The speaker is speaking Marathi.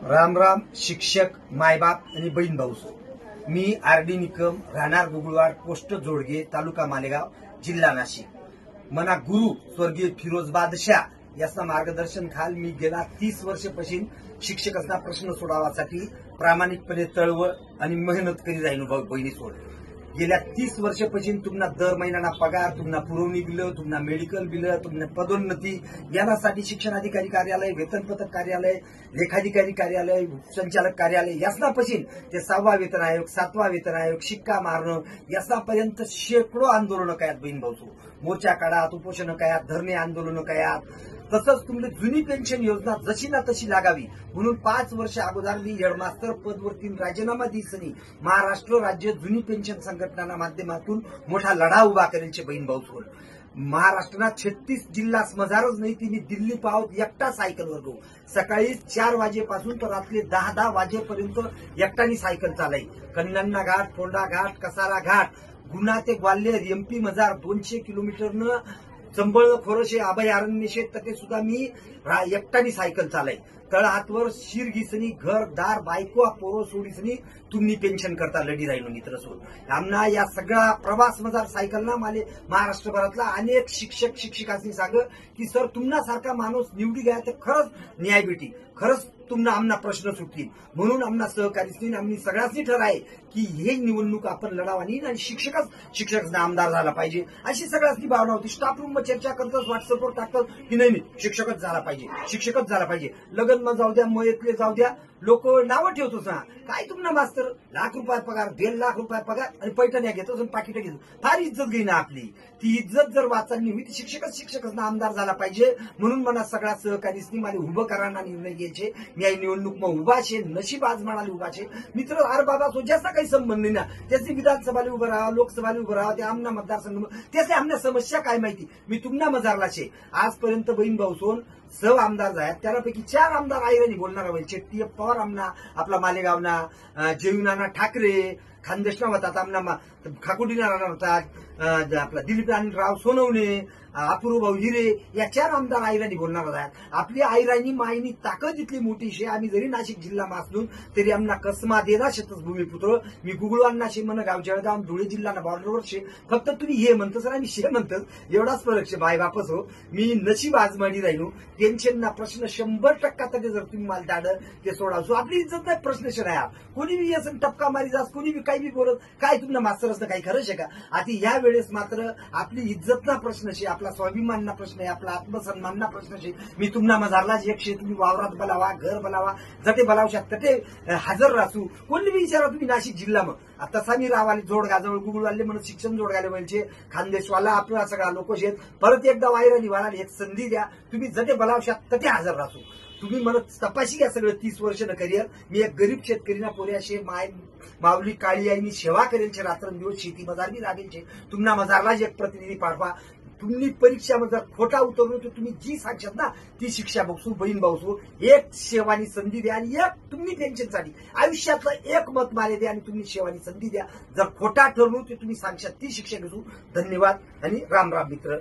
राम राम शिक्षक मायबाप आणि बहीण भाऊ. मी आरडी निकम, राहणार गुगळवाड, पोस्ट जोडगे, तालुका मालेगाव, जिल्हा नाशिक. मना गुरु स्वर्गीय फिरोज बादशाह याचा मार्गदर्शन खाल मी गेला 30 वर्षापासून शिक्षकांना प्रश्न सोडवासाठी प्रामाणिकपणे चळवळ आणि मेहनत करी राहिलो भाऊ बहिणी सोड. गेल्या 30 वर्षापासून तुम्हाला दर महिन्याना पगार, तुम्हाला पुरवणी बिल, तुम्हाला मेडिकल बिल, तुम्हाला पदोन्नती यासाठी शिक्षण अधिकारी कार्यालय, वेतनपत्रक कार्यालय, लेखाधिकारी कार्यालय, संचालक कार्यालय यासनापासून ते 6वा वेतन आयोग, 7वा वेतन आयोग, शिक्का मारणं यासनापर्यंत शेकडो आंदोलनं कायात बहीण भाऊ. मोर्चा काढात, उपोषण कायात, धरणे आंदोलनं कायात. तसंच तुम्ही जुनी पेन्शन योजना जशी ना तशी लागावी म्हणून 5 वर्ष अगोदर मी हेडमास्टर पदवरती राजीनामा दिसनी महाराष्ट्र राज्य जुनी पेन्शन संघटनांच्या माध्यमातून मोठा लढा उभा करेलचे बहीण भाऊ. महाराष्ट्रात 36 जिल्हा मजारच नाही ती मी दिल्ली पावत एकटा सायकलवर गो. सकाळी 4 वाजेपासून तर रात्री 10 वाजेपर्यंत एकटानी सायकल चालाई. कन्नन्ना घाट, फोंडा घाट, कसारा घाट, गुना ते ग्वाल्हेर, एमपी मजार 200 किलोमीटरनं चंबळ खोरशे अभयारण्य शेत ते सुद्धा मी एकटानी सायकल चालाई. तळहातवर शिर घिसनी घर दार बायको पोरो सोडीसनी तुम्ही पेन्शन करता लढी राहिलो मित्र सोड. आमना या सगळा प्रवास मजार सायकलना माले महाराष्ट्रभरातला अनेक शिक्षक शिक्षिकांनी सांग की सर तुम्हासारखा माणूस निवडी घ्या तर खरंच न्याय भेटी, खरंच तुम्हाला आमना प्रश्न सुटतील म्हणून आमना सहकारीच आम्ही सगळ्यांनी ठराय की हे निवडणूक आपण लढावानी आणि शिक्षकच आमदार झाला पाहिजे अशी सगळ्यांनी भावना होती. स्टाफ रूम चर्चा करतात, व्हॉट्सअपवर टाकतात की नाही शिक्षकच झाला पाहिजे, शिक्षकच झाला पाहिजे. लग्न जाऊ द्या, मयतले जाऊ द्या, लोक नावं ठेवतोच ना. काय तुम्हाला मास्तर ₹1,00,000 पगार, ₹1,50,000 पगार आणि पैठण्या घेतो आणि पाकिटं घेतो. फार इज्जत घेईना आपली. ती इज्जत जर वाचायला होती शिक्षकच आमदार झाला पाहिजे म्हणून मला सगळ्या सहकारीनी मला उभं करायला निर्णय घ्यायचे. मी या निवडणूक मग उभाशे, नशीब आज म्हणाले उभाशे मित्र. अरे बाबा तो ज्याचा काही संबंध नाही ना, त्याची विधानसभाला उभं राहा, लोकसभाला उभं राहा, ते आमना मतदारसंघ त्याचे आमच्या समस्या काय माहिती. मी तुम्हाला मजारला शे आजपर्यंत बहीण भाऊ सोन आमदार आहेत त्यापैकी 4 आमदार आईराणी बोलणार व्हायचे. टी एफ पवार आमना, आपला मालेगावना, जयनाना ठाकरे, खानदेशना होतात, आमना खाकुडीना राहणार होतात, आपला दिलीप राव सोनवणे, अपूर्व भाऊ हिरे या 4 आमदार आईराणी बोलणार आहेत. आपली आईराणी मायनी ताकद इतली मोठी शे. आम्ही जरी नाशिक जिल्हा मासलून तरी आमना कसमा देना शेतच भूमिपुत्र. मी गुगळवांना शे मन गाव जळगाव धुळे जिल्हा बॉर्डरवर शे. फक्त तुम्ही हे म्हणतो सर आम्ही शे म्हणतात एवढाच फरक शे. बाय बापच हो. मी नशीब आजमाडी राहिलो. टेन्शनना प्रश्न 100% तरी जर तुम्ही मला दाड ते सोडावसो आपली इज्जत नाही प्रश्न शे राहा. कोणी बी असं टपका मारी जास, कोणी बी काही बी बोलत काय तुम्हाला मास्तर असतं काही खरं शे का. आता या वेळेस मात्र आपली इज्जतना प्रश्न शे, आपला स्वाभिमानना प्रश्न आहे, आपला आत्मसन्मानना प्रश्न शे. मी तुम्हाला मजारलाच एक शे. तुम्ही वावरात बोलावा, घर बोलावा, जटे बोलावशा तटे हजर राहू. कोणी बी विचारा तुम्ही नाशिक जिल्हा मग तसा मी रावाले जोडगाजवळ गुगळवाले म्हणून शिक्षण जोडगाले व्हायचे. खानदेशवाला आपला सगळा लोक शेत. परत एकदा वायरानी वाढाली एक संधी द्या. तुम्ही जटे बोलावशा तटे हजर राहू. तुम्ही म्हणत तपाशी घ्या सगळं 30 वर्ष न करिअर. मी एक गरीब शेतकरीना पोऱ्याशे माय माऊली काळी आई मी सेवा करेलचे रात्रंदिवस शेती मजार बी लागेलचे. तुम्हाला मजारलाच एक प्रतिनिधी पाठवा. तुम्ही परीक्षामध्ये खोटा उतरलो तर तुम्ही जी सांगशात ना ती शिक्षा बघसू बहीण भाऊसू. एक सेवानी संधी द्या आणि एक तुम्ही पेन्शनसाठी आयुष्यातलं एक मत मारे द्या आणि तुम्ही सेवानी संधी द्या. जर खोटा ठरलो तर तुम्ही सांगशात ती शिक्षा घेऊ. धन्यवाद आणि राम राम मित्र.